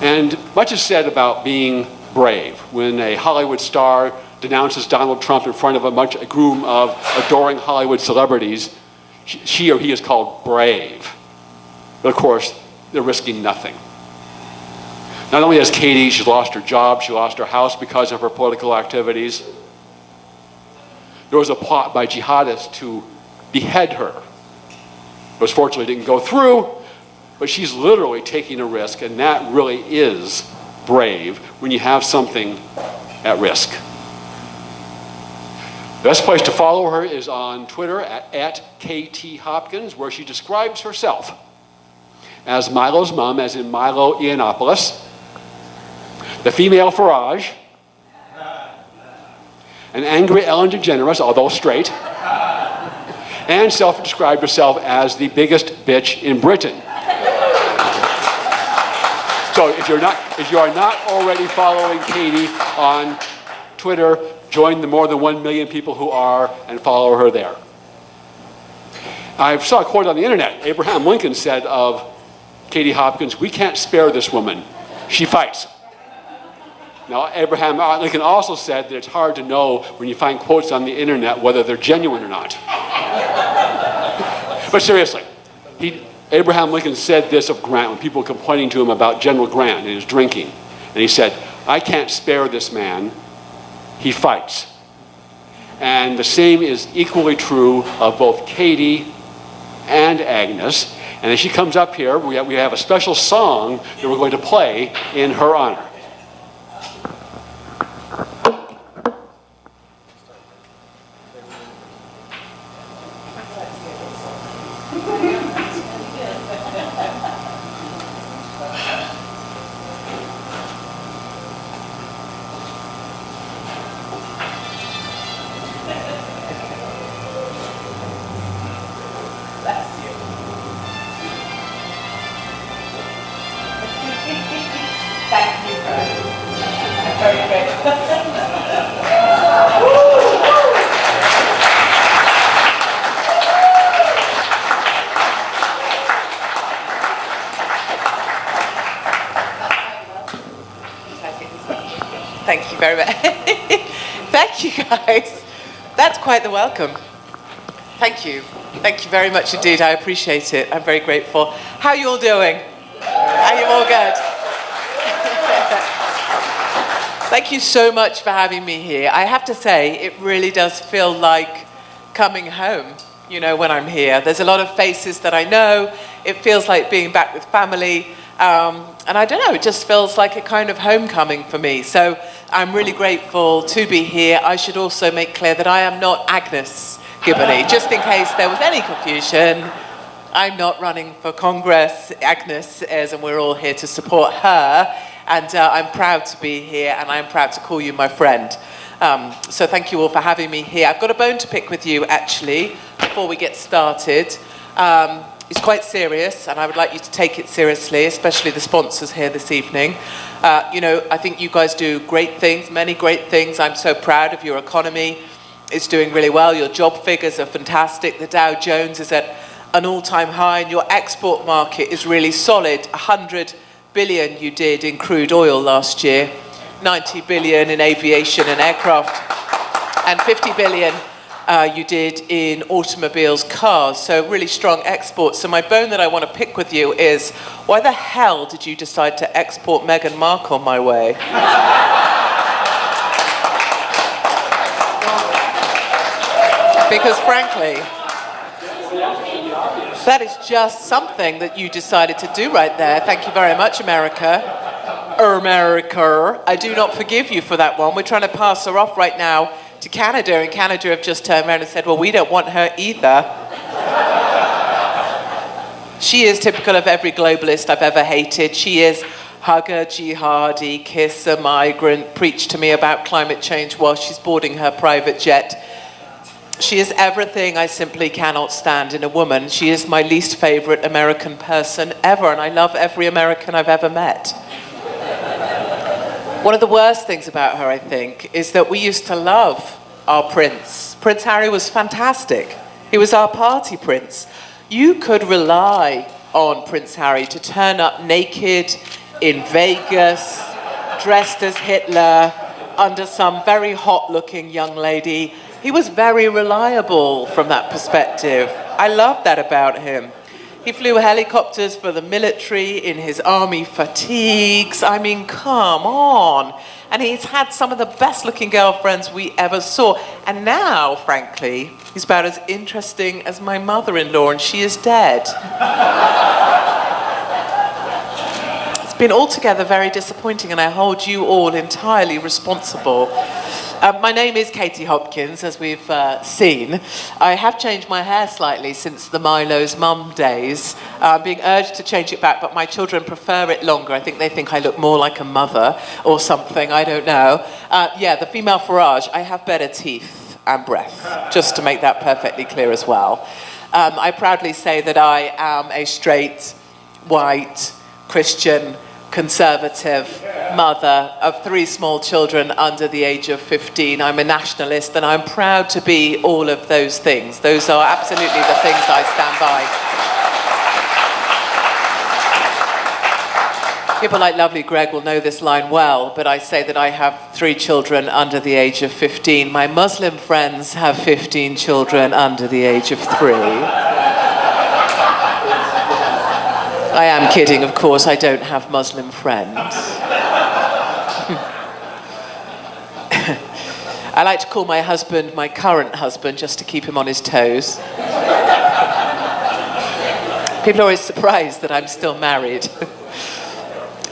And much is said about being brave. When a Hollywood star denounces Donald Trump in front of a group of adoring Hollywood celebrities, she or he is called brave. But of course, they're risking nothing. Not only has Katie, she's lost her job, she lost her house because of her political activities. There was a plot by jihadists to behead her. It fortunately didn't go through, but she's literally taking a risk, and that really is brave when you have something at risk. The best place to follow her is on Twitter at KT Hopkins, where she describes herself as Milo's mom, as in Milo Yiannopoulos, the female Farage, an angry Ellen DeGeneres, although straight, and self-described herself as the biggest bitch in Britain. So if you are not already following Katie on Twitter, join the more than 1 million people who are and follow her there. I saw a quote on the internet. Abraham Lincoln said of Katie Hopkins, "We can't spare this woman. She fights." Now, Abraham Lincoln also said that it's hard to know when you find quotes on the internet whether they're genuine or not. But seriously, Abraham Lincoln said this of Grant when people were complaining to him about General Grant and his drinking. And he said, "I can't spare this man. He fights." And the same is equally true of both Katie and Agnes. And as she comes up here, we have a special song that we're going to play in her honor. Thank you very much. Thank you, guys. That's quite the welcome. Thank you. Thank you very much indeed. I appreciate it. I'm very grateful. How are you all doing? Are you all good? Thank you so much for having me here. I have to say, it really does feel like coming home, you know, when I'm here. There's a lot of faces that I know. It feels like being back with family. And I don't know, it just feels like a kind of homecoming for me. So I'm really grateful to be here. I should also make clear that I am not Agnes Gibboney, just in case there was any confusion. I'm not running for Congress. Agnes is, and we're all here to support her. And I'm proud to be here, and I'm proud to call you my friend. So thank you all for having me here. I've got a bone to pick with you, actually, before we get started. It's quite serious, and I would like you to take it seriously, especially the sponsors here this evening. You know, I think you guys do great things, many great things. I'm so proud of your economy. It's doing really well. Your job figures are fantastic. The Dow Jones is at an all-time high, and your export market is really solid. 100 billion you did in crude oil last year, 90 billion in aviation and aircraft, and 50 billion you did in automobiles, cars, so really strong exports. So my bone that I want to pick with you is, why the hell did you decide to export Meghan Markle my way? Because frankly, that is just something that you decided to do right there. Thank you very much, America. America. I do not forgive you for that one. We're trying to pass her off right now to Canada, and Canada have just turned around and said, well, we don't want her either. She is typical of every globalist I've ever hated. She is hugger, jihadi, kiss a migrant, preach to me about climate change while she's boarding her private jet. She is everything I simply cannot stand in a woman. She is my least favorite American person ever, and I love every American I've ever met. One of the worst things about her, I think, is that we used to love our prince. Prince Harry was fantastic. He was our party prince. You could rely on Prince Harry to turn up naked in Vegas, dressed as Hitler, under some very hot-looking young lady. He was very reliable from that perspective. I love that about him. He flew helicopters for the military in his army fatigues. I mean, come on. And he's had some of the best-looking girlfriends we ever saw. And now, frankly, he's about as interesting as my mother-in-law, and she is dead. It's been altogether very disappointing, and I hold you all entirely responsible. My name is Katie Hopkins, as we've seen. I have changed my hair slightly since the Milo's mum days. I'm being urged to change it back, but my children prefer it longer. I think they think I look more like a mother or something, I don't know. Yeah, the female Farage, I have better teeth and breath, just to make that perfectly clear as well. I proudly say that I am a straight, white, Christian, conservative mother of 3 small children under the age of 15. I'm a nationalist, and I'm proud to be all of those things. Those are absolutely the things I stand by. People like lovely Greg will know this line well, but I say that I have 3 children under the age of 15. My Muslim friends have 15 children under the age of 3. I am kidding, of course, I don't have Muslim friends. I like to call my husband my current husband, just to keep him on his toes. People are always surprised that I'm still married,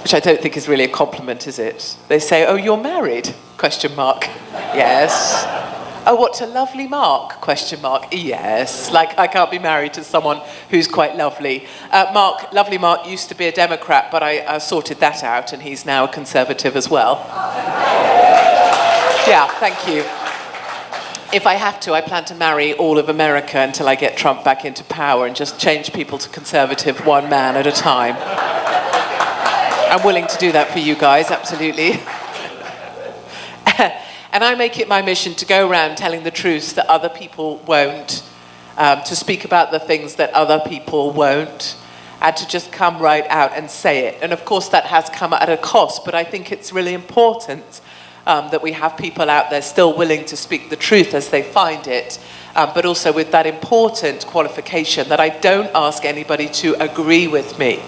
which I don't think is really a compliment, is it? They say, "Oh, you're married?" ? Yes. "Oh, what a lovely mark?" ? Yes. Like, I can't be married to someone who's quite lovely. Lovely Mark used to be a Democrat, but I sorted that out, and he's now a Conservative as well. Yeah, thank you. If I have to, I plan to marry all of America until I get Trump back into power and just change people to Conservative one man at a time. I'm willing to do that for you guys, absolutely. And I make it my mission to go around telling the truths that other people won't, to speak about the things that other people won't, and to just come right out and say it. And of course that has come at a cost, but I think it's really important that we have people out there still willing to speak the truth as they find it, but also with that important qualification that I don't ask anybody to agree with me.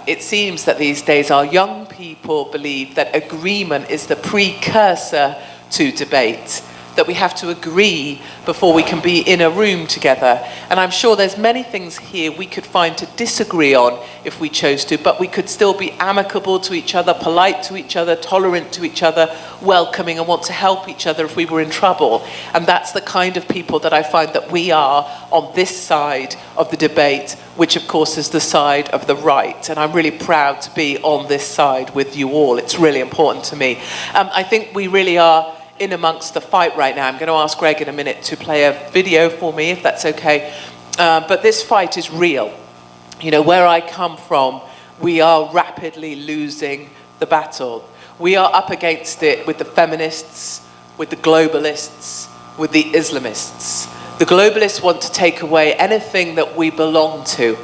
It seems that these days our young people believe that agreement is the precursor to debate, that we have to agree before we can be in a room together. And I'm sure there's many things here we could find to disagree on if we chose to, but we could still be amicable to each other, polite to each other, tolerant to each other, welcoming, and want to help each other if we were in trouble. And that's the kind of people that I find that we are on this side of the debate, which of course is the side of the right. And I'm really proud to be on this side with you all. It's really important to me. I think we really are in amongst the fight right now. I'm going to ask Greg in a minute to play a video for me, if that's okay. But this fight is real. You know, where I come from, we are rapidly losing the battle. We are up against it with the feminists, with the globalists, with the Islamists. The globalists want to take away anything that we belong to,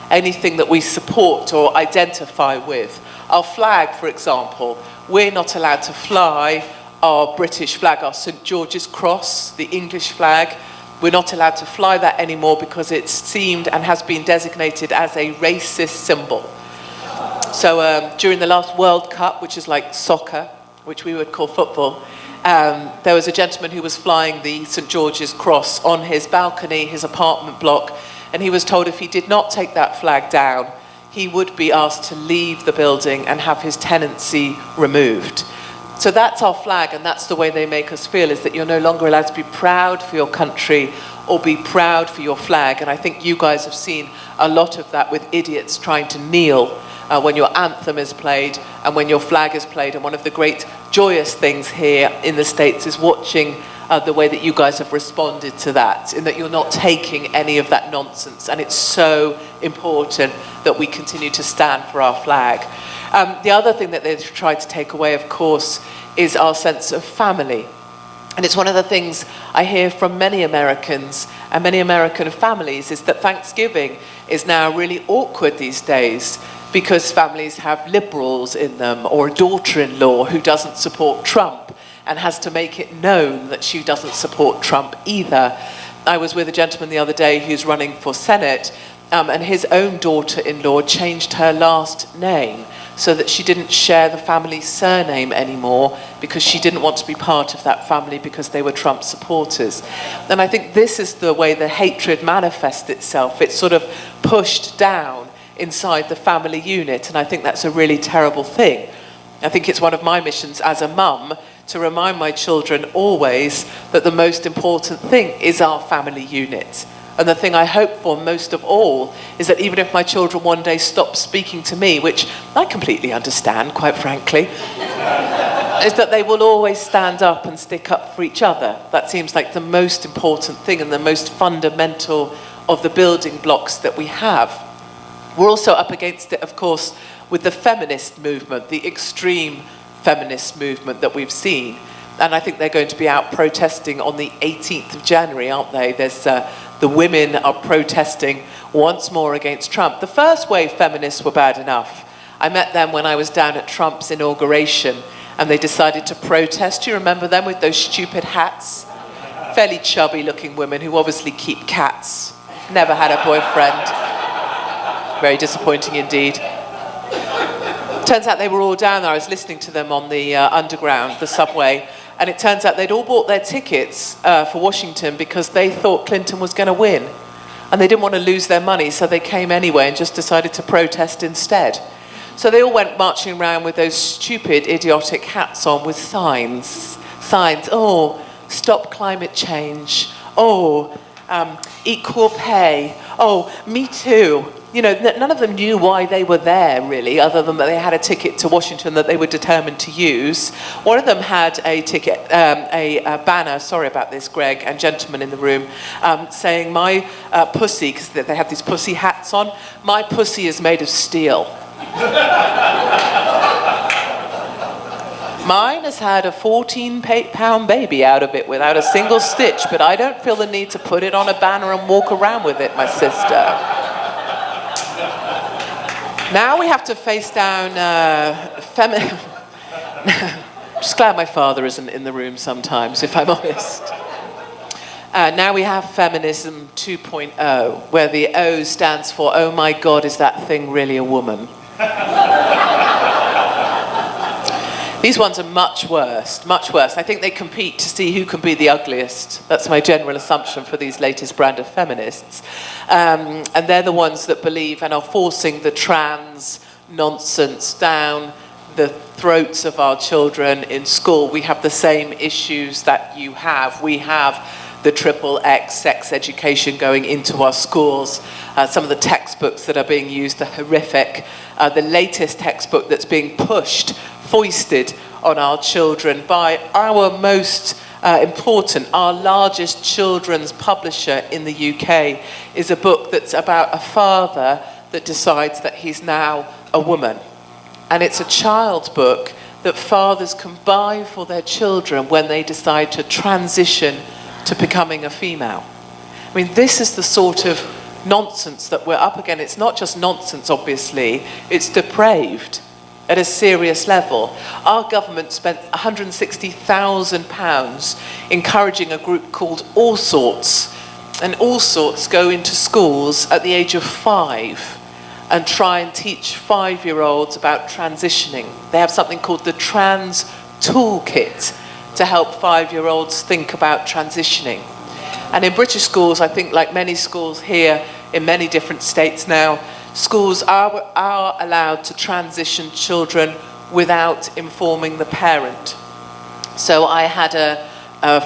anything that we support or identify with. Our flag, for example, we're not allowed to fly our British flag, our St. George's Cross, the English flag. We're not allowed to fly that anymore because it's seemed and has been designated as a racist symbol. So during the last World Cup, which is like soccer, which we would call football, there was a gentleman who was flying the St. George's Cross on his balcony, his apartment block, and he was told if he did not take that flag down, he would be asked to leave the building and have his tenancy removed. So that's our flag, and that's the way they make us feel, is that you're no longer allowed to be proud for your country or be proud for your flag. And I think you guys have seen a lot of that with idiots trying to kneel when your anthem is played and when your flag is played. And one of the great joyous things here in the States is watching the way that you guys have responded to that, in that you're not taking any of that nonsense. And it's so important that we continue to stand for our flag. The other thing that they've tried to take away, of course, is our sense of family. And it's one of the things I hear from many Americans and many American families is that Thanksgiving is now really awkward these days because families have liberals in them or a daughter-in-law who doesn't support Trump and has to make it known that she doesn't support Trump either. I was with a gentleman the other day who's running for Senate, and his own daughter-in-law changed her last name so that she didn't share the family surname anymore because she didn't want to be part of that family because they were Trump supporters. And I think this is the way the hatred manifests itself. It's sort of pushed down inside the family unit, and I think that's a really terrible thing. I think it's one of my missions as a mum to remind my children always that the most important thing is our family unit. And the thing I hope for most of all is that even if my children one day stop speaking to me, which I completely understand, quite frankly, is that they will always stand up and stick up for each other. That seems like the most important thing and the most fundamental of the building blocks that we have. We're also up against it, of course, with the feminist movement, the extreme feminist movement that we've seen. And I think they're going to be out protesting on the 18th of January, aren't they? The women are protesting once more against Trump. The first wave feminists were bad enough. I met them when I was down at Trump's inauguration, and they decided to protest. Do you remember them with those stupid hats? Fairly chubby looking women who obviously keep cats. Never had a boyfriend. Very disappointing indeed. Turns out they were all down there. I was listening to them on the underground, the subway, and it turns out they'd all bought their tickets for Washington because they thought Clinton was going to win. And they didn't want to lose their money, so they came anyway and just decided to protest instead. So they all went marching around with those stupid, idiotic hats on with signs. Signs, oh, stop climate change. Oh, equal pay. Oh, me too. You know, none of them knew why they were there, really, other than that they had a ticket to Washington that they were determined to use. One of them had a ticket, a banner, sorry about this, Greg, and gentlemen in the room, saying, my pussy, because they have these pussy hats on, my pussy is made of steel. Mine has had a 14-pound baby out of it without a single stitch, but I don't feel the need to put it on a banner and walk around with it, my sister. Now we have to face down just glad my father isn't in the room sometimes, if I'm honest. Now we have feminism 2.0, where the O stands for, oh my God, is that thing really a woman? These ones are much worse, much worse. I think they compete to see who can be the ugliest. That's my general assumption for these latest brand of feminists. And they're the ones that believe and are forcing the trans nonsense down the throats of our children in school. We have the same issues that you have. We have the XXX sex education going into our schools. Some of the textbooks that are being used are horrific. The latest textbook that's being pushed, foisted on our children by our most important, our largest children's publisher in the UK, is a book that's about a father that decides that he's now a woman. And it's a child's book that fathers can buy for their children when they decide to transition to becoming a female. I mean, this is the sort of nonsense that we're up against. It's not just nonsense, obviously, it's depraved at a serious level. Our government spent £160,000 encouraging a group called All Sorts, and All Sorts go into schools at the age of 5 and try and teach 5-year-olds about transitioning. They have something called the Trans Toolkit to help 5-year-olds think about transitioning. And in British schools, I think like many schools here in many different states now, schools are allowed to transition children without informing the parent. So I had a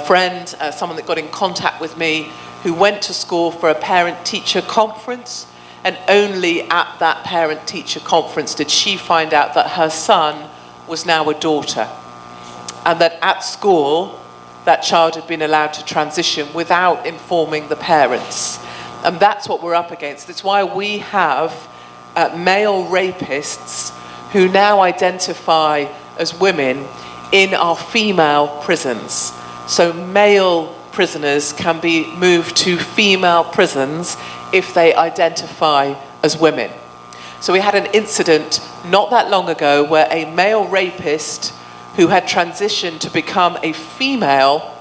friend, someone that got in contact with me, who went to school for a parent-teacher conference, and only at that parent-teacher conference did she find out that her son was now a daughter, and that at school that child had been allowed to transition without informing the parents. And that's what we're up against. It's why we have male rapists who now identify as women in our female prisons. So male prisoners can be moved to female prisons if they identify as women. So we had an incident not that long ago where a male rapist who had transitioned to become a female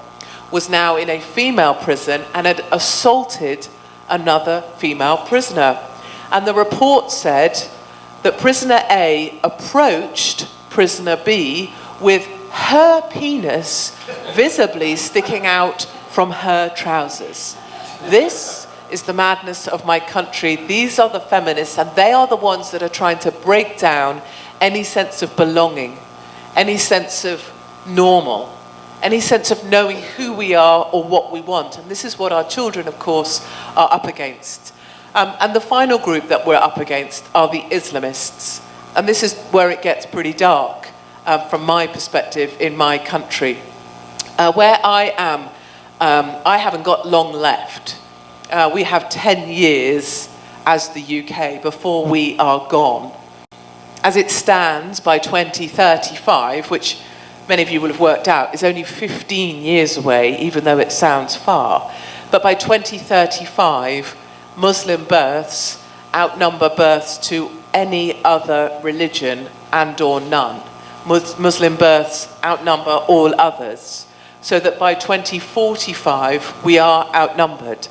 was now in a female prison and had assaulted another female prisoner. And the report said that prisoner A approached prisoner B with her penis visibly sticking out from her trousers. This is the madness of my country. These are the feminists, and they are the ones that are trying to break down any sense of belonging, any sense of normal, any sense of knowing who we are or what we want. And this is what our children, of course, are up against. And the final group that we're up against are the Islamists. And this is where it gets pretty dark from my perspective in my country. Where I am, I haven't got long left. We have 10 years as the UK before we are gone. As it stands, by 2035, which many of you will have worked out, is only 15 years away, even though it sounds far. But by 2035, Muslim births outnumber births to any other religion and or none. Muslim births outnumber all others. So that by 2045, we are outnumbered.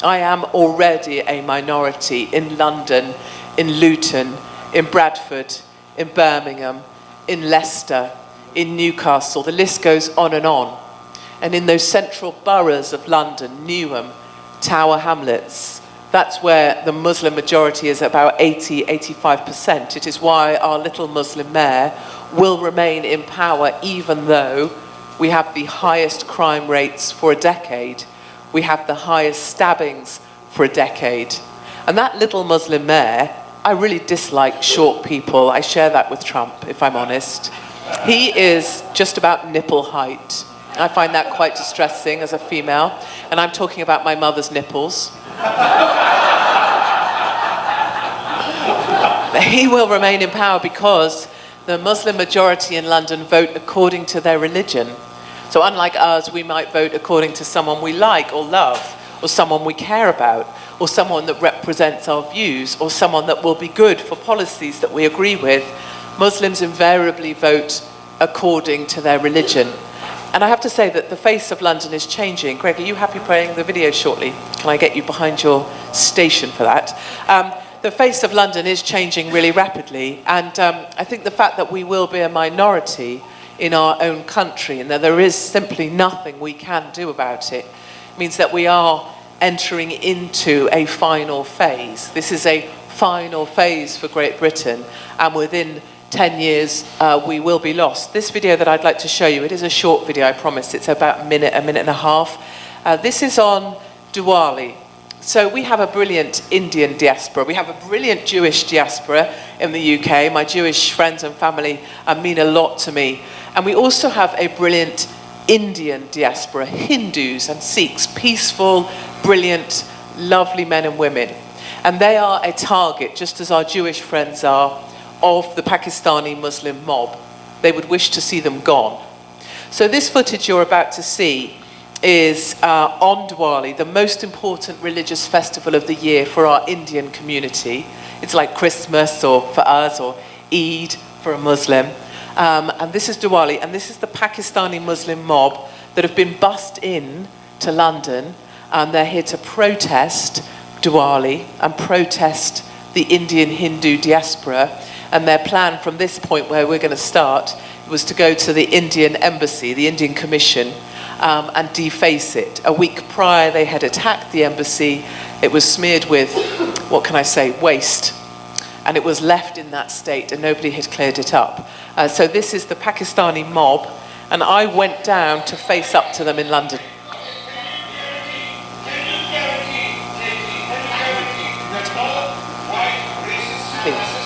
I am already a minority in London, in Luton, in Bradford, in Birmingham, in Leicester, in Newcastle. The list goes on. And in those central boroughs of London, Newham, Tower Hamlets, that's where the Muslim majority is about 85%. It is why our little Muslim mayor will remain in power even though we have the highest crime rates for a decade. We have the highest stabbings for a decade. And that little Muslim mayor, I really dislike short people. I share that with Trump, if I'm honest. He is just about nipple height. I find that quite distressing as a female. And I'm talking about my mother's nipples. He will remain in power because the Muslim majority in London vote according to their religion. So unlike us, we might vote according to someone we like or love, or someone we care about, or someone that represents our views, or someone that will be good for policies that we agree with. Muslims invariably vote according to their religion. And I have to say that the face of London is changing. Greg, are you happy playing the video shortly? Can I get you behind your station for that? The face of London is changing really rapidly. And I think the fact that we will be a minority in our own country and that there is simply nothing we can do about it means that we are entering into a final phase. This is a final phase for Great Britain, and within 10 years we will be lost. This video that I'd like to show you, it is a short video, I promise. It's about a minute and a half. This is on Diwali. So we have a brilliant Indian diaspora. We have a brilliant Jewish diaspora in the UK. My Jewish friends and family mean a lot to me. And we also have a brilliant Indian diaspora, Hindus and Sikhs, peaceful, brilliant, lovely men and women. And they are a target, just as our Jewish friends are, of the Pakistani Muslim mob. They would wish to see them gone. So this footage you're about to see is on Diwali, the most important religious festival of the year for our Indian community. It's like Christmas or for us, or Eid for a Muslim. And this is Diwali, and this is the Pakistani Muslim mob that have been bussed in to London, and they're here to protest Diwali and protest the Indian Hindu diaspora. And their plan from this point where we're going to start was to go to the Indian embassy, the Indian Commission, and deface it. A week prior, they had attacked the embassy. It was smeared with, what can I say, waste. And it was left in that state, and nobody had cleared it up. So this is the Pakistani mob, and I went down to face up to them in London. Please.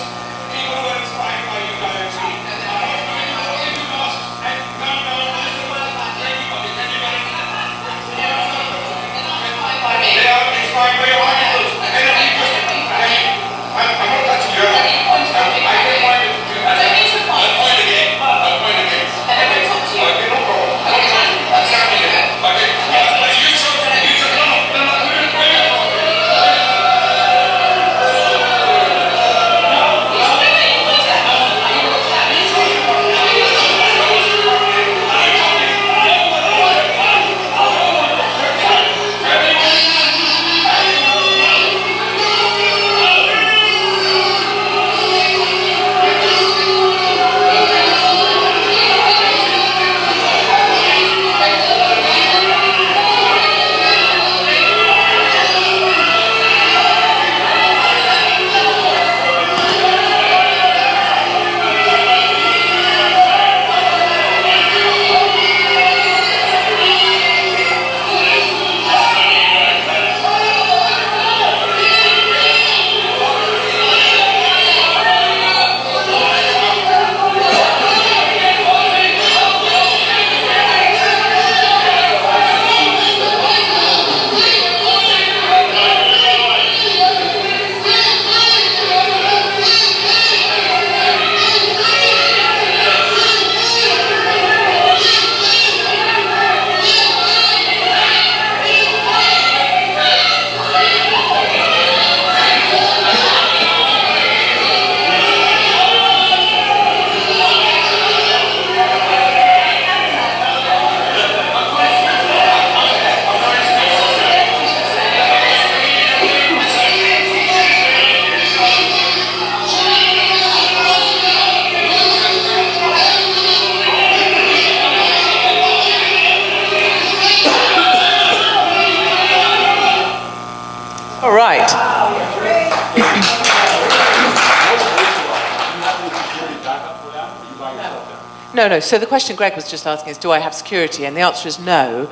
No. So the question Greg was just asking is, do I have security? And the answer is no,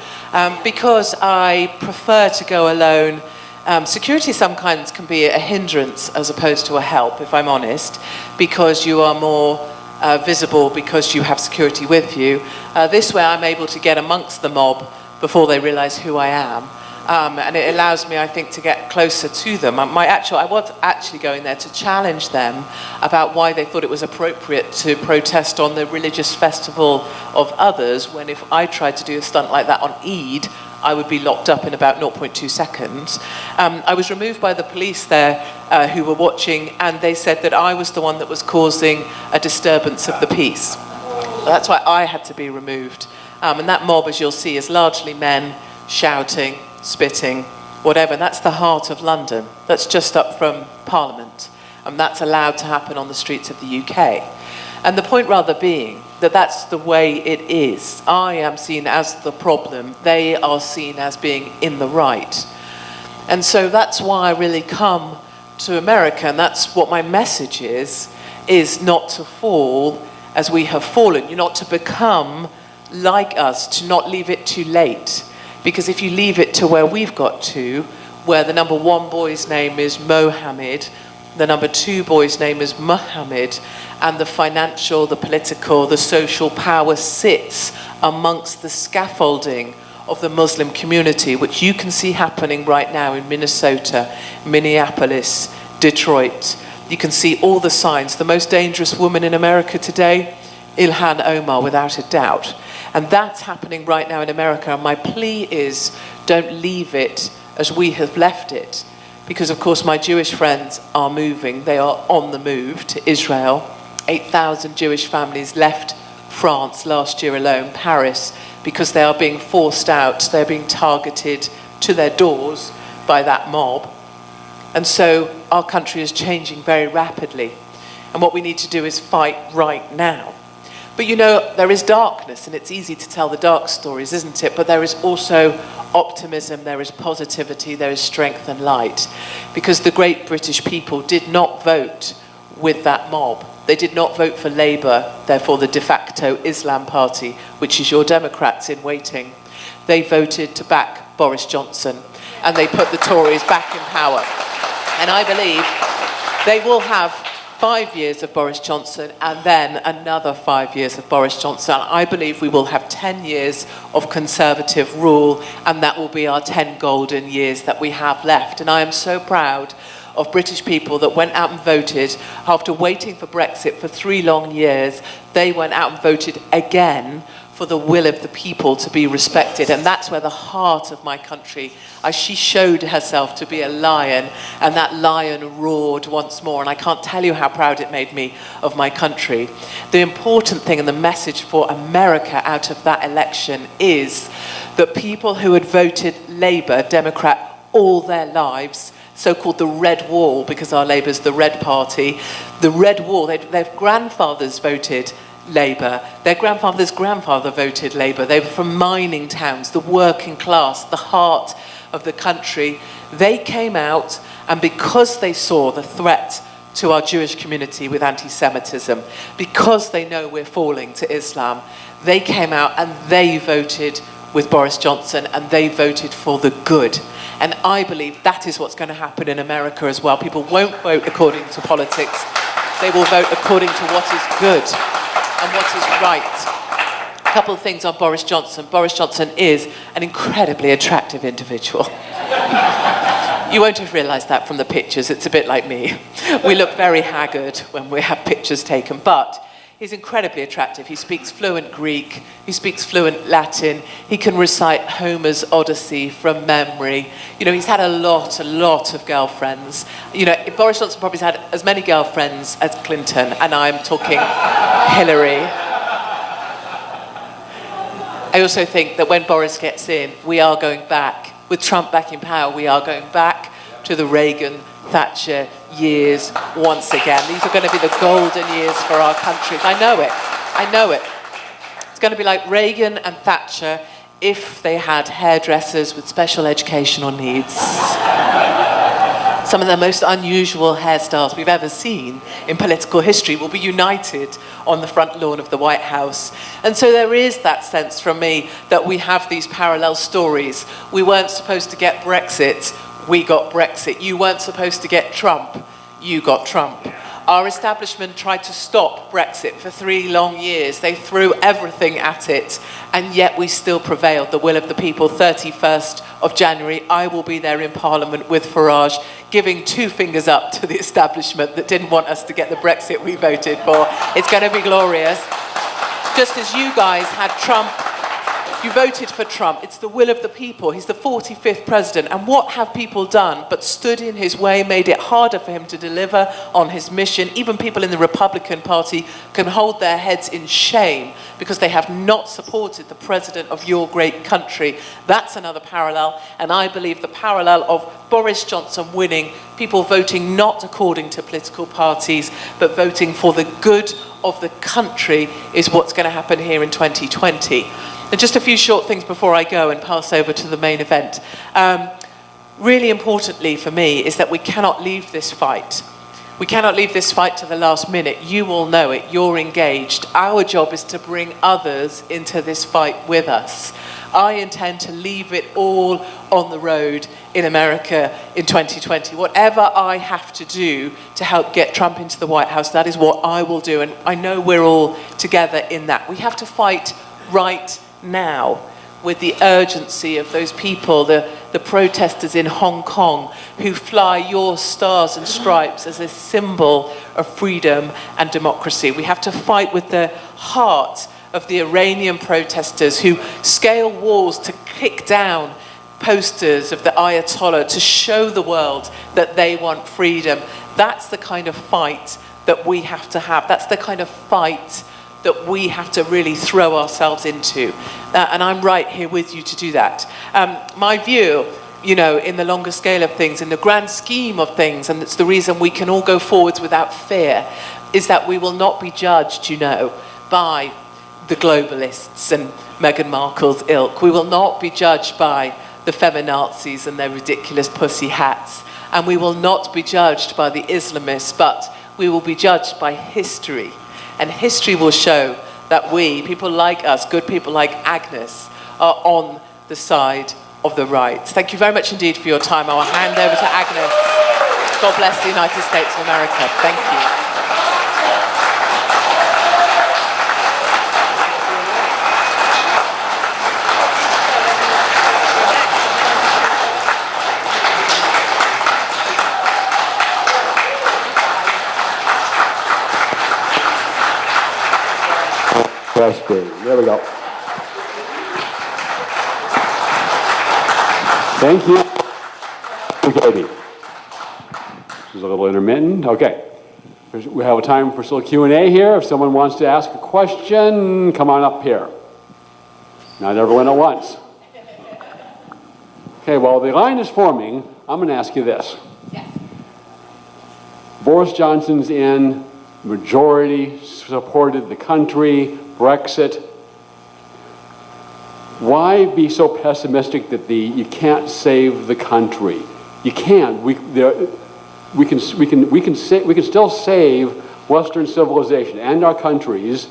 because I prefer to go alone. Security sometimes can be a hindrance as opposed to a help, if I'm honest, because you are more visible because you have security with you. This way I'm able to get amongst the mob before they realize who I am. And it allows me, I think, to get closer to them. I was actually going there to challenge them about why they thought it was appropriate to protest on the religious festival of others, when if I tried to do a stunt like that on Eid, I would be locked up in about 0.2 seconds. I was removed by the police there who were watching, and they said that I was the one that was causing a disturbance of the peace. So that's why I had to be removed. And that mob, as you'll see, is largely men shouting, spitting, whatever. And that's the heart of London. That's just up from Parliament. And that's allowed to happen on the streets of the UK. And the point rather being that that's the way it is. I am seen as the problem. They are seen as being in the right. And so that's why I really come to America. And that's what my message is not to fall as we have fallen. You're not to become like us, to not leave it too late. Because if you leave it to where we've got to, where the number one boy's name is Mohammed, the number two boy's name is Muhammad, and the financial, the political, the social power sits amongst the scaffolding of the Muslim community, which you can see happening right now in Minnesota, Minneapolis, Detroit. You can see all the signs. The most dangerous woman in America today, Ilhan Omar, without a doubt. And that's happening right now in America. And my plea is, don't leave it as we have left it. Because, of course, my Jewish friends are moving. They are on the move to Israel. 8,000 Jewish families left France last year alone, Paris, because they are being forced out. They're being targeted to their doors by that mob. And so our country is changing very rapidly. And what we need to do is fight right now. But you know, there is darkness, and it's easy to tell the dark stories, isn't it? But there is also optimism, there is positivity, there is strength and light. Because the great British people did not vote with that mob. They did not vote for Labour, therefore the de facto Islam party, which is your Democrats in waiting. They voted to back Boris Johnson, and they put the Tories back in power. And I believe they will have 5 years of Boris Johnson and then another 5 years of Boris Johnson. I believe we will have 10 years of Conservative rule, and that will be our 10 golden years that we have left. And I am so proud of British people that went out and voted after waiting for Brexit for 3 long years. They went out and voted again for the will of the people to be respected. And that's where the heart of my country, she showed herself to be a lion, and that lion roared once more. And I can't tell you how proud it made me of my country. The important thing and the message for America out of that election is that people who had voted Labour, Democrat, all their lives, so-called the Red Wall, because our Labour's the Red Party, the Red Wall, their grandfathers voted Labour. Their grandfather's grandfather voted Labour. They were from mining towns, the working class, the heart of the country. They came out, and because they saw the threat to our Jewish community with anti-Semitism, because they know we're falling to Islam, they came out and they voted with Boris Johnson, and they voted for the good. And I believe that is what's going to happen in America as well. People won't vote according to politics. They will vote according to what is good and what is right. A couple of things on Boris Johnson. Boris Johnson is an incredibly attractive individual. You won't have realised that from the pictures. It's a bit like me. We look very haggard when we have pictures taken, but he's incredibly attractive. He speaks fluent Greek. He speaks fluent Latin. He can recite Homer's Odyssey from memory. You know, he's had a lot of girlfriends. You know, Boris Johnson probably has had as many girlfriends as Clinton, and I'm talking Hillary. I also think that when Boris gets in, we are going back. With Trump back in power, we are going back to the Reagan, Thatcher years once again. These are going to be the golden years for our country. I know it. It's going to be like Reagan and Thatcher if they had hairdressers with special educational needs. some of the most unusual hairstyles we've ever seen in political history will be united on the front lawn of the White House. And so there is that sense from me that we have these parallel stories. We weren't supposed to get Brexit, we got Brexit. You weren't supposed to get Trump, you got Trump. Our establishment tried to stop Brexit for 3 long years. They threw everything at it, and yet we still prevailed. The will of the people, 31st of January, I will be there in Parliament with Farage, giving 2 fingers up to the establishment that didn't want us to get the Brexit we voted for. It's going to be glorious. Just as you guys had Trump, you voted for Trump. It's the will of the people. He's the 45th president. And what have people done but stood in his way, made it harder for him to deliver on his mission? Even people in the Republican Party can hold their heads in shame because they have not supported the president of your great country. That's another parallel. And I believe the parallel of Boris Johnson winning, people voting not according to political parties, but voting for the good of the country is what's going to happen here in 2020. And just a few short things before I go and pass over to the main event. Really importantly for me is that we cannot leave this fight. We cannot leave this fight to the last minute. You all know it. You're engaged. Our job is to bring others into this fight with us. I intend to leave it all on the road in America in 2020. Whatever I have to do to help get Trump into the White House, that is what I will do. And I know we're all together in that. We have to fight right now with the urgency of those people, the protesters in Hong Kong who fly your stars and stripes as a symbol of freedom and democracy. We have to fight with the heart of the Iranian protesters who scale walls to kick down posters of the Ayatollah to show the world that they want freedom. That's the kind of fight that we have to have. That's the kind of fight that we have to really throw ourselves into. And I'm right here with you to do that. My view, you know, in the longer scale of things, in the grand scheme of things, and it's the reason we can all go forwards without fear, is that we will not be judged, you know, by the globalists and Meghan Markle's ilk. We will not be judged by the feminazis and their ridiculous pussy hats. And we will not be judged by the Islamists, but we will be judged by history. And history will show that we, people like us, good people like Agnes, are on the side of the right. Thank you very much indeed for your time. I will hand over to Agnes. God bless the United States of America. Thank you. There we go. Thank you. Katie. This is a little intermittent. Okay. We have a time for still Q&A here. If someone wants to ask a question, come on up here. Not everyone at once. Okay, while the line is forming, I'm going to ask you this. Yes. Boris Johnson's in, majority supported the country, Brexit. Why be so pessimistic that you can't save the country? You can. We can still save Western civilization and our countries.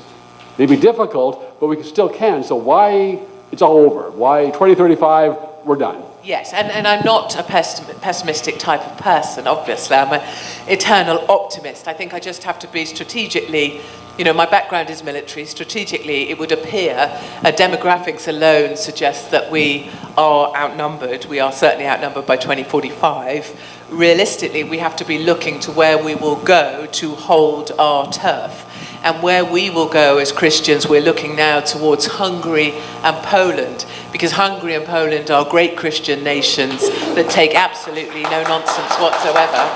It'd be difficult, but we still can. So why it's all over? Why 2035? We're done. Yes, and I'm not a pessimistic type of person, obviously. I'm an eternal optimist. I think I just have to be strategically, you know, my background is military. Strategically, it would appear demographics alone suggest that we are outnumbered. We are certainly outnumbered by 2045. Realistically, we have to be looking to where we will go to hold our turf. And where we will go as Christians, we're looking now towards Hungary and Poland, because Hungary and Poland are great Christian nations that take absolutely no nonsense whatsoever.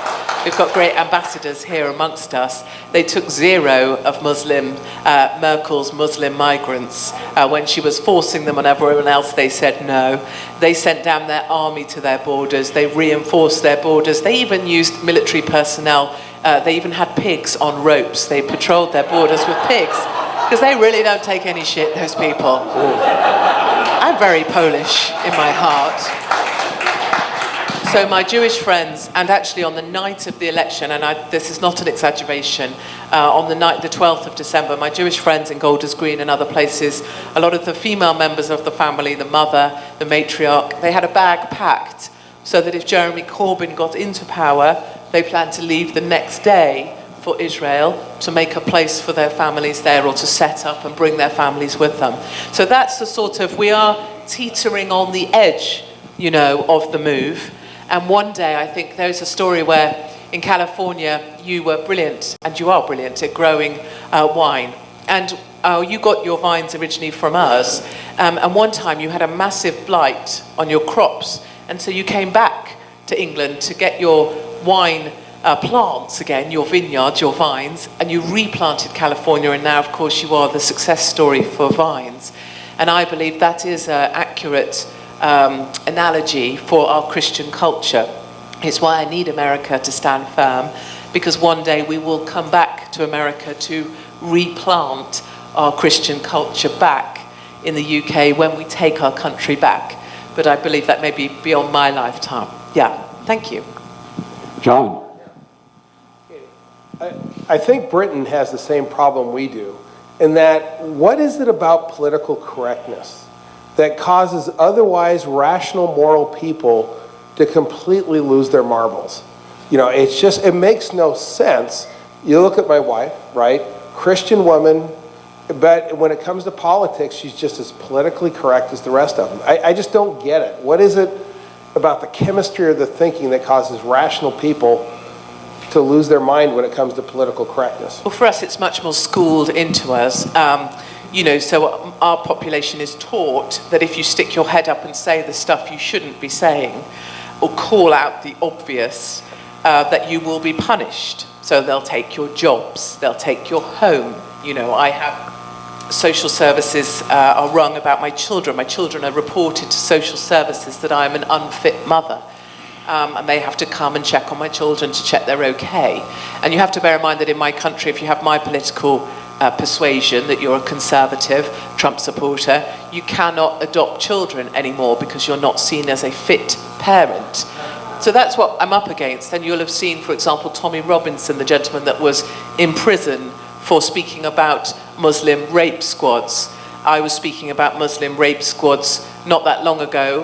We've got great ambassadors here amongst us. They took 0 of Merkel's Muslim migrants. When she was forcing them on everyone else, they said no. They sent down their army to their borders. They reinforced their borders. They even used military personnel. They even had pigs on ropes. They patrolled their borders with pigs, because they really don't take any shit, those people. I'm very Polish in my heart. So my Jewish friends, and actually on the night of the election, and this is not an exaggeration, on the night, the 12th of December, my Jewish friends in Golders Green and other places, a lot of the female members of the family, the mother, the matriarch, they had a bag packed so that if Jeremy Corbyn got into power, they planned to leave the next day for Israel to make a place for their families there or to set up and bring their families with them. So that's the sort of, we are teetering on the edge, you know, of the move. And one day, I think there's a story where in California, you were brilliant, and you are brilliant at growing wine. And you got your vines originally from us. And one time you had a massive blight on your crops. And so you came back to England to get your wine plants again, your vineyards, your vines, and you replanted California, and now, of course, you are the success story for vines. And I believe that is an accurate analogy for our Christian culture. It's why I need America to stand firm, because one day we will come back to America to replant our Christian culture back in the UK when we take our country back. But I believe that may be beyond my lifetime. Yeah, thank you. John. I think Britain has the same problem we do, in that what is it about political correctness that causes otherwise rational, moral people to completely lose their marbles? You know, it's just, it makes no sense. You look at my wife, right? Christian woman, but when it comes to politics, she's just as politically correct as the rest of them. I just don't get it. What is it about the chemistry or the thinking that causes rational people to lose their mind when it comes to political correctness? Well, for us, it's much more schooled into us. You know, so our population is taught that if you stick your head up and say the stuff you shouldn't be saying, or call out the obvious, that you will be punished. So they'll take your jobs, they'll take your home. You know, I have social services are rung about my children. My children are reported to social services that I'm an unfit mother. And they have to come and check on my children to check they're okay. And you have to bear in mind that in my country, if you have my political persuasion, that you're a conservative, Trump supporter, you cannot adopt children anymore because you're not seen as a fit parent. So that's what I'm up against. And you'll have seen, for example, Tommy Robinson, the gentleman that was in prison for speaking about Muslim rape squads. I was speaking about Muslim rape squads not that long ago.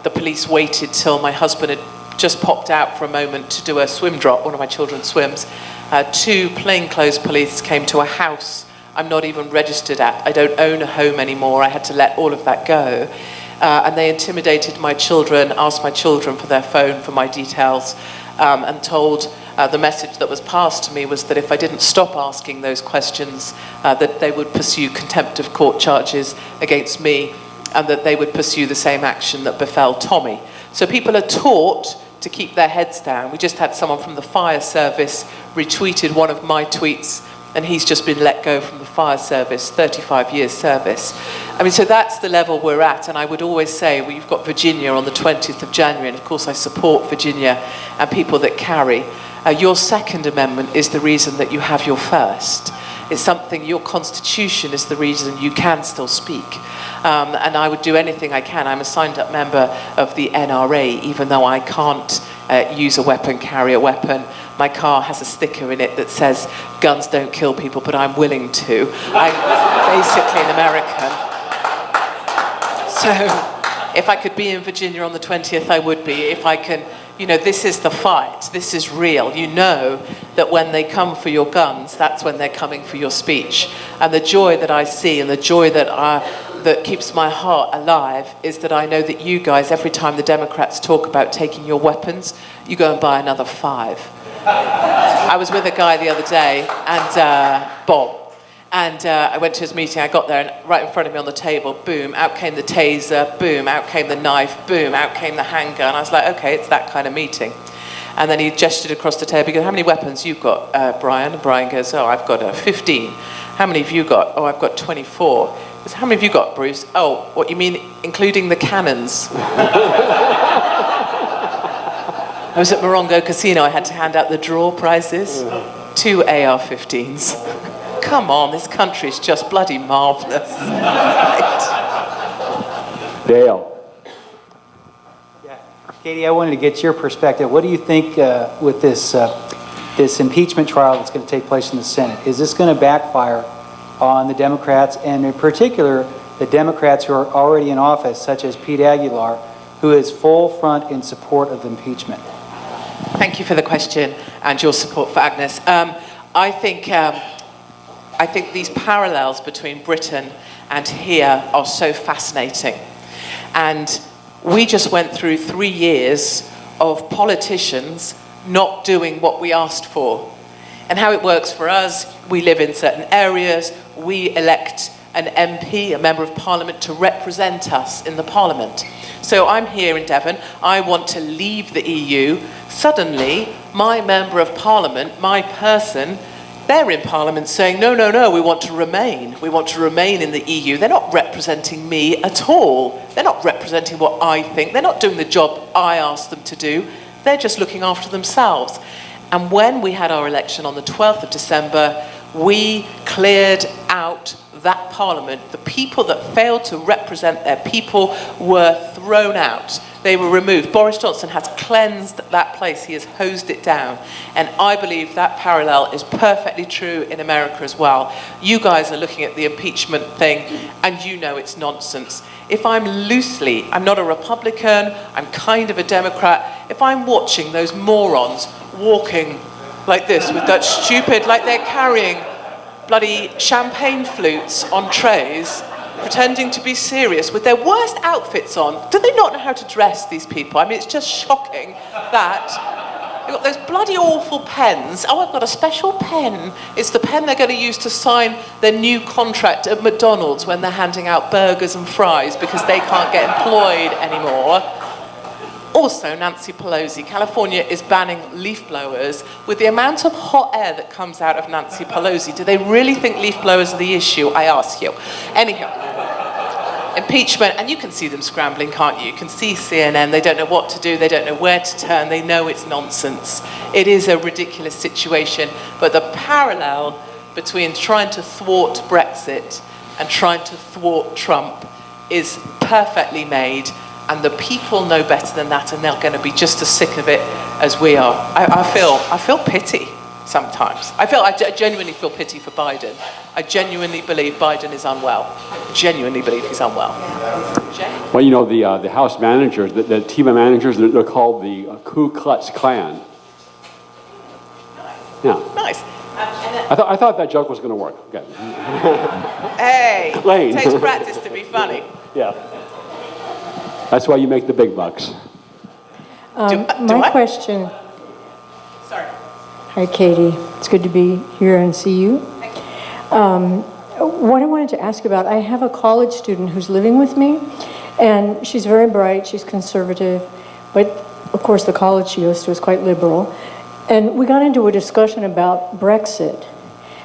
The police waited till my husband had just popped out for a moment to do a swim drop. One of my children swims. 2 plainclothes police came to a house I'm not even registered at. I don't own a home anymore. I had to let all of that go. And they intimidated my children, asked my children for their phone, for my details, and told the message that was passed to me was that if I didn't stop asking those questions, that they would pursue contempt of court charges against me, and that they would pursue the same action that befell Tommy. So people are taught to keep their heads down. We just had someone from the fire service retweeted one of my tweets, and he's just been let go from the fire service, 35 years service. I mean, so that's the level we're at, and I would always say, well, you've got Virginia on the 20th of January, and of course I support Virginia and people that carry. Your Second Amendment is the reason that you have your first. It's something, your Constitution is the reason you can still speak. And I would do anything I can. I'm a signed up member of the NRA, even though I can't use a weapon, carry a weapon. My car has a sticker in it that says, guns don't kill people, but I'm willing to. I'm basically an American. So if I could be in Virginia on the 20th, I would be. If I can, you know, this is the fight. This is real. You know that when they come for your guns, that's when they're coming for your speech. And the joy that I see and the joy that keeps my heart alive is that I know that you guys, every time the Democrats talk about taking your weapons, you go and buy another 5. I was with a guy the other day, and Bob, and I went to his meeting. I got there, and right in front of me on the table, boom, out came the taser, boom, out came the knife, boom, out came the handgun. I was like, okay, it's that kind of meeting. And then he gestured across the table. He goes, how many weapons you got, Brian? And Brian goes, oh, I've got 15. How many have you got? Oh, I've got 24. He goes, how many have you got, Bruce? Oh, what, you mean including the cannons? I was at Morongo Casino. I had to hand out the draw prizes. 2 AR-15s. Come on, this country is just bloody marvellous. Right. Dale. Yeah. Katie, I wanted to get your perspective. What do you think with this impeachment trial that's going to take place in the Senate? Is this going to backfire on the Democrats, and in particular, the Democrats who are already in office, such as Pete Aguilar, who is full front in support of impeachment? Thank you for the question and your support for Agnes. I think these parallels between Britain and here are so fascinating. And we just went through 3 years of politicians not doing what we asked for. And how it works for us, we live in certain areas, we elect an MP, a member of parliament, to represent us in the parliament. So I'm here in Devon, I want to leave the EU. Suddenly, my member of parliament, my person, they're in parliament saying, no, no, no, we want to remain. We want to remain in the EU. They're not representing me at all. They're not representing what I think. They're not doing the job I asked them to do. They're just looking after themselves. And when we had our election on the 12th of December, we cleared out that parliament. The people that failed to represent their people were thrown out. They were removed. Boris Johnson has cleansed that place. He has hosed it down. And I believe that parallel is perfectly true in America as well. You guys are looking at the impeachment thing, and you know it's nonsense. If I'm not a Republican, I'm kind of a Democrat, if I'm watching those morons walking like this with that stupid, like they're carrying bloody champagne flutes on trays, pretending to be serious with their worst outfits on. Do they not know how to dress, these people? I mean, it's just shocking that they've got those bloody awful pens. Oh, I've got a special pen. It's the pen they're going to use to sign their new contract at McDonald's when they're handing out burgers and fries because they can't get employed anymore. Also, Nancy Pelosi. California is banning leaf blowers. With the amount of hot air that comes out of Nancy Pelosi, do they really think leaf blowers are the issue? I ask you. Anyhow, impeachment, and you can see them scrambling, can't you? You can see CNN. They don't know what to do. They don't know where to turn. They know it's nonsense. It is a ridiculous situation. But the parallel between trying to thwart Brexit and trying to thwart Trump is perfectly made. And the people know better than that, and they're going to be just as sick of it as we are. I feel pity sometimes. I genuinely feel pity for Biden. I genuinely believe Biden is unwell. Genuinely believe he's unwell. Jay? Well, you know, the House managers, the team of managers, they're called the Ku Klux Klan. Yeah. Nice. I thought that joke was going to work. Okay. Hey, Lane. it takes practice to be funny. Yeah. That's why you make the big bucks. My question. Sorry. Hi, Katie. It's good to be here and see you. Thank you. What I wanted to ask about, I have a college student who's living with me, and she's very bright, she's conservative, but of course the college she goes to is quite liberal. And we got into a discussion about Brexit,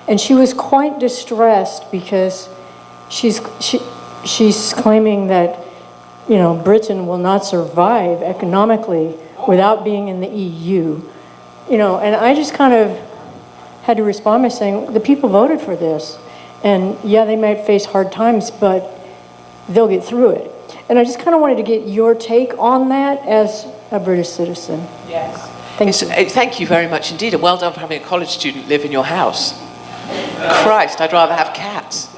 and she was quite distressed because she's claiming that, you know, Britain will not survive economically without being in the EU. You know, and I just kind of had to respond by saying, the people voted for this. And yeah, they might face hard times, but they'll get through it. And I just kind of wanted to get your take on that as a British citizen. Yes. Thank you. Thank you very much indeed, and well done for having a college student live in your house. Christ, I'd rather have cats.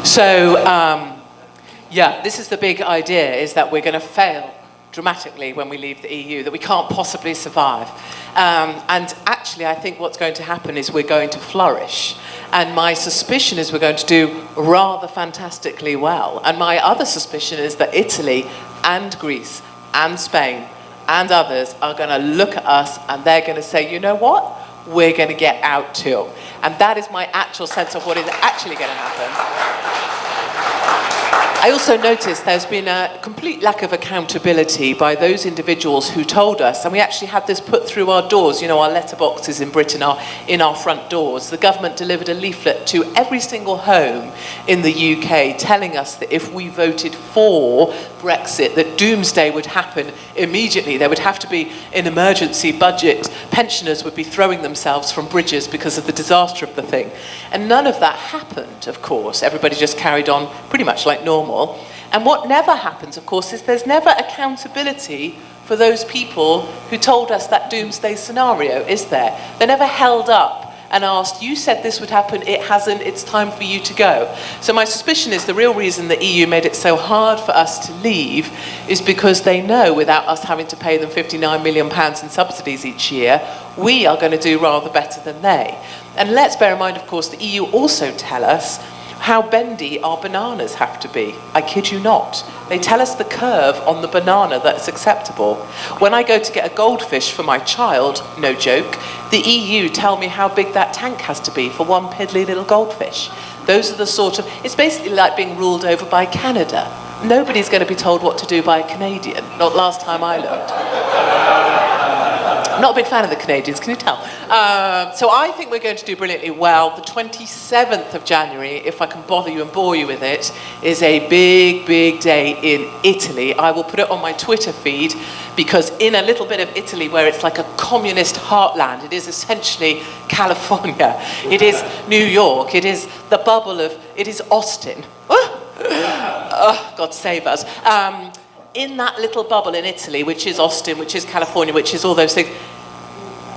So, yeah, this is the big idea, is that we're going to fail dramatically when we leave the EU, that we can't possibly survive. And actually, I think what's going to happen is we're going to flourish. And my suspicion is we're going to do rather fantastically well. And my other suspicion is that Italy and Greece and Spain and others are going to look at us and they're going to say, you know what? We're going to get out too. And that is my actual sense of what is actually going to happen. I also noticed there's been a complete lack of accountability by those individuals who told us, and we actually had this put through our doors, you know, our letterboxes in Britain are in our front doors. The government delivered a leaflet to every single home in the UK telling us that if we voted for Brexit, that doomsday would happen immediately. There would have to be an emergency budget. Pensioners would be throwing themselves from bridges because of the disaster of the thing. And none of that happened, of course. Everybody just carried on pretty much like normal. And what never happens, of course, is there's never accountability for those people who told us that doomsday scenario, is there? They're never held up and asked, you said this would happen, it hasn't, it's time for you to go. So my suspicion is the real reason the EU made it so hard for us to leave is because they know without us having to pay them £59 million in subsidies each year, we are going to do rather better than they. And let's bear in mind, of course, the EU also tell us how bendy our bananas have to be. I kid you not. They tell us the curve on the banana that's acceptable. When I go to get a goldfish for my child, no joke, the EU tell me how big that tank has to be for one piddly little goldfish. Those are the sort of, it's basically like being ruled over by Canada. Nobody's going to be told what to do by a Canadian, not last time I looked. I'm not a big fan of the Canadians, can you tell? So I think we're going to do brilliantly well. The 27th of January, if I can bother you and bore you with it, is a big, big day in Italy. I will put it on my Twitter feed because in a little bit of Italy where it's like a communist heartland, it is essentially California, it is New York, it is the bubble of, it is Austin. Oh, God save us. In that little bubble in Italy, which is Austin, which is California, which is all those things,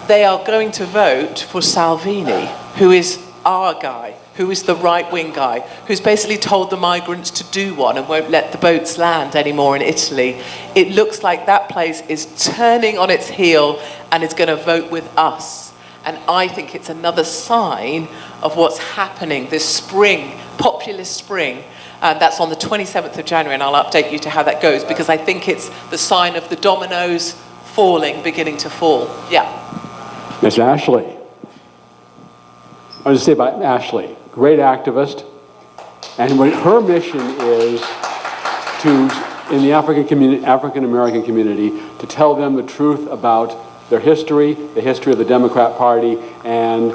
they are going to vote for Salvini, who is our guy, who is the right-wing guy, who's basically told the migrants to do one and won't let the boats land anymore in Italy. It looks like that place is turning on its heel and is going to vote with us. And I think it's another sign of what's happening this spring, populist spring. That's on the 27th of January, and I'll update you to how that goes, because I think it's the sign of the dominoes falling, beginning to fall. Yeah. Ms. Ashley. I want to say about Ashley, great activist, and what her mission is to, in the African American community, to tell them the truth about their history, the history of the Democrat Party, and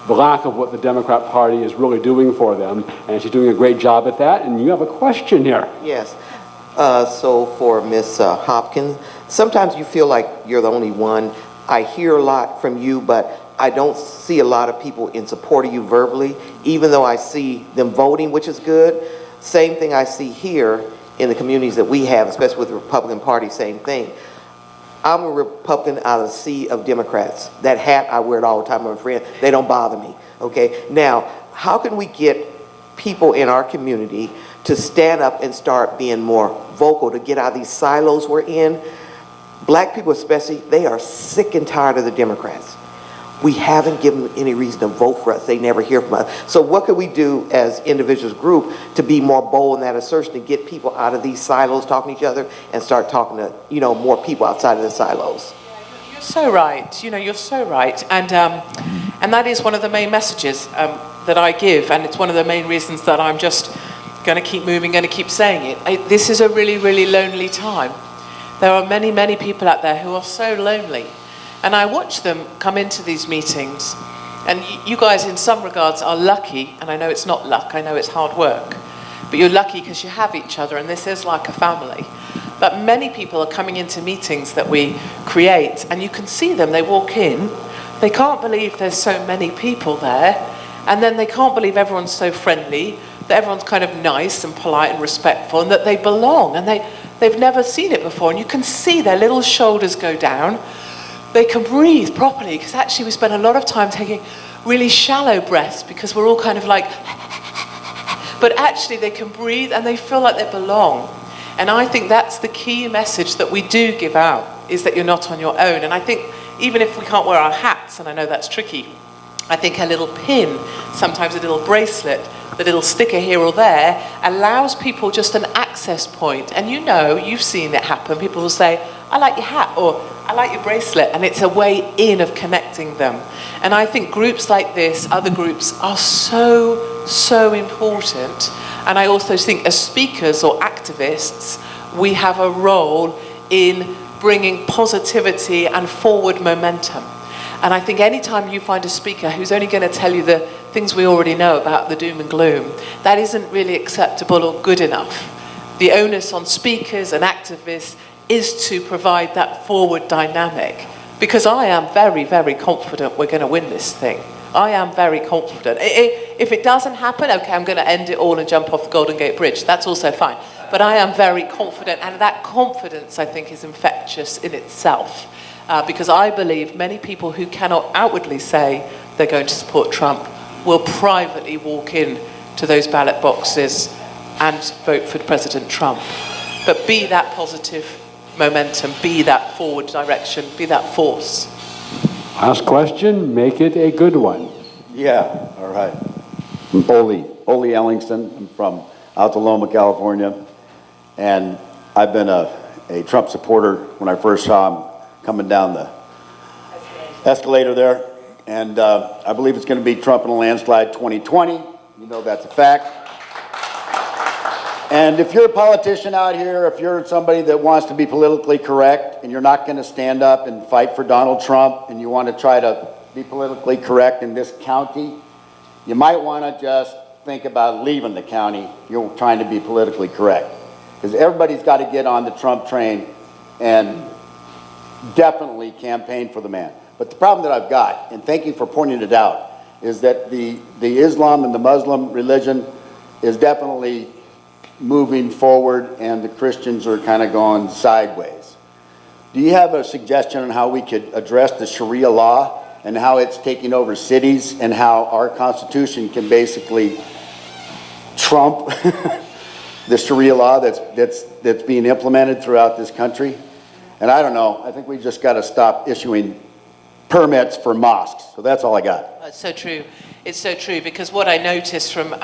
the lack of what the Democrat Party is really doing for them, and she's doing a great job at that. And you have a question here. Yes. So for Ms. Hopkins, sometimes you feel like you're the only one. I hear a lot from you, but I don't see a lot of people in support of you verbally, even though I see them voting, which is good. Same thing I see here in the communities that we have, especially with the Republican Party, same thing. I'm a Republican out of a sea of Democrats. That hat, I wear it all the time, I'm a friend. They don't bother me, okay? Now, how can we get people in our community to stand up and start being more vocal, to get out of these silos we're in? Black people especially, they are sick and tired of the Democrats. We haven't given them any reason to vote for us. They never hear from us. So what could we do as individuals group to be more bold in that assertion, to get people out of these silos, talking to each other, and start talking to, more people outside of the silos? You're so right. You're so right. And that is one of the main messages that I give, and it's one of the main reasons that I'm just going to keep moving, going to keep saying it. This is a really, really lonely time. There are many, many people out there who are so lonely. And I watch them come into these meetings, and you guys in some regards are lucky, and I know it's not luck, I know it's hard work, but you're lucky because you have each other, and this is like a family. But many people are coming into meetings that we create, and you can see them, they walk in, they can't believe there's so many people there, and then they can't believe everyone's so friendly, that everyone's kind of nice and polite and respectful, and that they belong, and they've never seen it before, and you can see their little shoulders go down. They can breathe properly, because actually we spend a lot of time taking really shallow breaths because we're all kind of like, but actually they can breathe and they feel like they belong. And I think that's the key message that we do give out, is that you're not on your own. And I think even if we can't wear our hats, and I know that's tricky, I think a little pin, sometimes a little bracelet, the little sticker here or there, allows people just an access point. And you've seen it happen. People will say, I like your hat, or I like your bracelet, and it's a way in of connecting them. And I think groups like this, other groups, are so, so important. And I also think as speakers or activists, we have a role in bringing positivity and forward momentum. And I think anytime you find a speaker who's only going to tell you the things we already know about the doom and gloom, that isn't really acceptable or good enough. The onus on speakers and activists is to provide that forward dynamic, because I am very, very confident we're going to win this thing. I am very confident. If it doesn't happen, okay, I'm going to end it all and jump off the Golden Gate Bridge. That's also fine. But I am very confident, and that confidence, I think, is infectious in itself. Because I believe many people who cannot outwardly say they're going to support Trump will privately walk in to those ballot boxes and vote for President Trump. But be that positive momentum, be that forward direction, be that force. Last question, make it a good one. Yeah, all right. I'm Ole Ellingston. I'm from Altaloma, California. And I've been a Trump supporter when I first saw him coming down the escalator there. And I believe it's going to be Trump in a landslide 2020. You know that's a fact. And if you're a politician out here, if you're somebody that wants to be politically correct and you're not going to stand up and fight for Donald Trump and you want to try to be politically correct in this county, you might want to just think about leaving the county. You're trying to be politically correct. Because everybody's got to get on the Trump train and definitely campaign for the man. But the problem that I've got, and thank you for pointing it out, is that the Islam and the Muslim religion is definitely moving forward and the Christians are kind of going sideways. Do you have a suggestion on how we could address the Sharia law and how it's taking over cities and how our Constitution can basically trump the Sharia law that's being implemented throughout this country? And I don't know, I think we just got to stop issuing permits for mosques. So that's all I got. That's so true. It's so true, because what I noticed from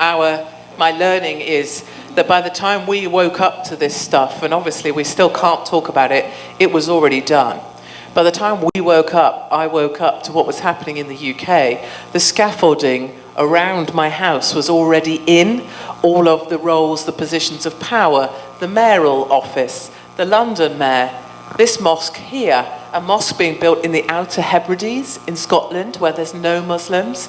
my learning is that by the time we woke up to this stuff, and obviously we still can't talk about it, it was already done. By the time we woke up, I woke up to what was happening in the UK. The scaffolding around my house was already in, all of the roles, the positions of power, the mayoral office, the London mayor, this mosque here, a mosque being built in the Outer Hebrides in Scotland where there's no Muslims.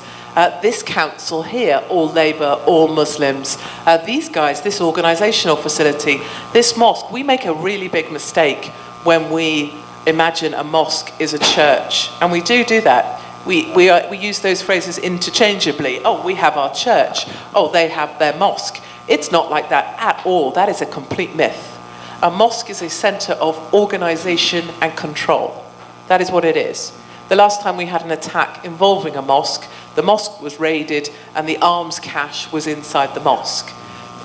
This council here, all Labour, all Muslims. These guys, this organisational facility, this mosque, we make a really big mistake when we imagine a mosque is a church. And we do that. We use those phrases interchangeably. Oh, we have our church. Oh, they have their mosque. It's not like that at all. That is a complete myth. A mosque is a centre of organisation and control. That is what it is. The last time we had an attack involving a mosque, the mosque was raided and the arms cache was inside the mosque.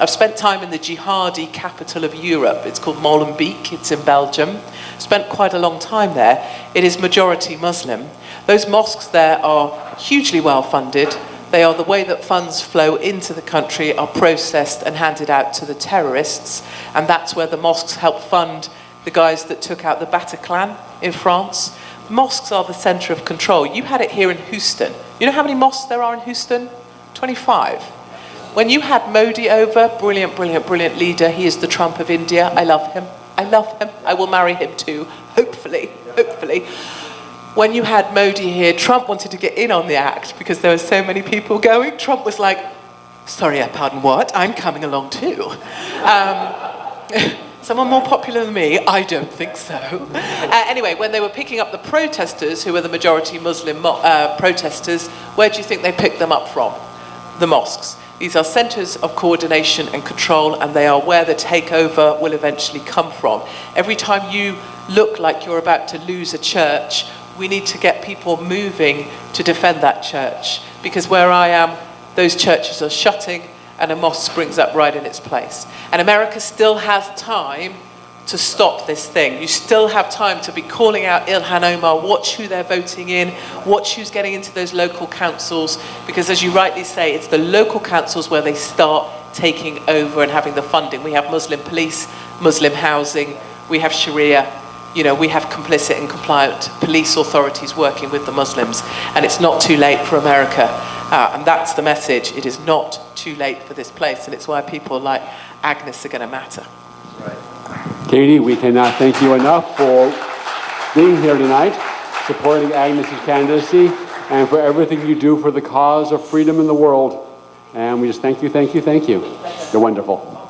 I've spent time in the jihadi capital of Europe. It's called Molenbeek. It's in Belgium. Spent quite a long time there. It is majority Muslim. Those mosques there are hugely well funded. They are the way that funds flow into the country, are processed and handed out to the terrorists. And that's where the mosques help fund the guys that took out the Bataclan in France. Mosques are the centre of control. You had it here in Houston. You know how many mosques there are in Houston? 25. When you had Modi over, brilliant, brilliant, brilliant leader, he is the Trump of India. I love him. I love him. I will marry him too, hopefully, hopefully. When you had Modi here, Trump wanted to get in on the act because there were so many people going. Trump was like, sorry, pardon what? I'm coming along too. Someone more popular than me? I don't think so. Anyway, when they were picking up the protesters, who were the majority Muslim protesters, where do you think they picked them up from? The mosques. These are centres of coordination and control, and they are where the takeover will eventually come from. Every time you look like you're about to lose a church, we need to get people moving to defend that church. Because where I am, those churches are shutting and a mosque springs up right in its place. And America still has time to stop this thing. You still have time to be calling out Ilhan Omar, watch who they're voting in, watch who's getting into those local councils, because as you rightly say, it's the local councils where they start taking over and having the funding. We have Muslim police, Muslim housing, we have Sharia, we have complicit and compliant police authorities working with the Muslims. And it's not too late for America. And that's the message. It is not too late for this place. And it's why people like Agnes are going to matter. Katie, we cannot thank you enough for being here tonight, supporting Agnes's candidacy, and for everything you do for the cause of freedom in the world. And we just thank you, thank you, thank you. You're wonderful.